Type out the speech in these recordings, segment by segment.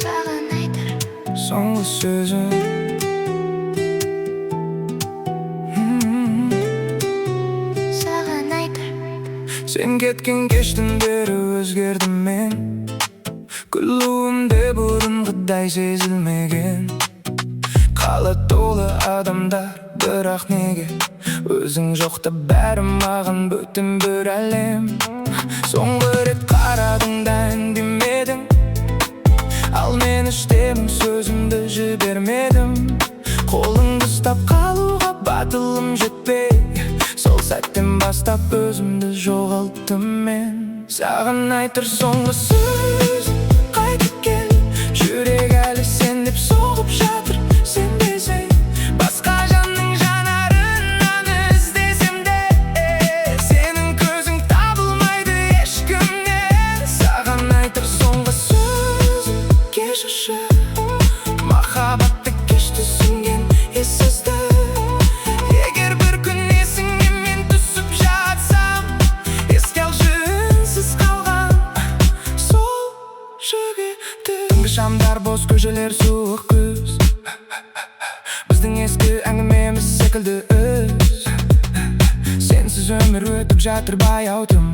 Саған айтар соңғы сөзім. Саған айтар Сен кеткен кештен бері өзгердім мен. Күлуімде бұрынғыдай сезілмеген. Қала толы адамдар, бірақ неге өзің жоқта бәрі маған бөтен бір әлем. Соңғы рет қарадың да үндемедің, ал мен іштемін, сөзімді жібермедім. Қолыңды ұстап қалуға батылым жетпей, сол сәттен бастап өзімді жоғалттым мен. Саған айтар соңғы сөз, қайтып кел. Жүрек әлі сен деп соғып жатыр. Сенбесең басқа жанның жанарынан іздесем де, сенің көзің табылмайды ешкімнен. Саған айтар соңғы сөз, кешірші. Махаббатты кеш түсінген ессізді. Егер бір күн есіңе мен түсіп жатсам, еске алшы үнсіз қалған сол жігітті. Түнгі шамдар, бос көшелер, суық күз, біздің ескі әңгімеміз секілді үз. Сенсіз өмір өтіп жатыр баяу тым,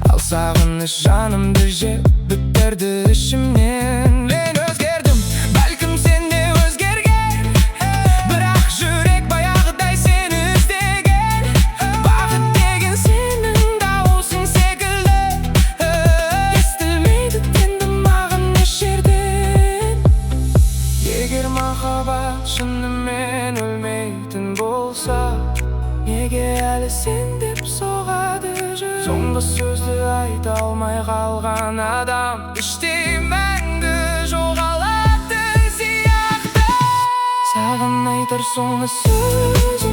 ал сағыныш жанымды жеп бітірді ішімнен. Мен өзгердім, бәлкім сен де өзгерген, бірақ жүрек баяғыдай сені іздеген. Бақыт деген сенің дауысың секілді, естілмейді енді маған еш жерден. Егер махаббат шынымен өлмейтін болса, неге әлі сен деп соғады жүрек? Соңғы сөзді айта алмай қалған адам іштей мәңгі жоғалатын сияқты. Саған айтар соңғы сөз,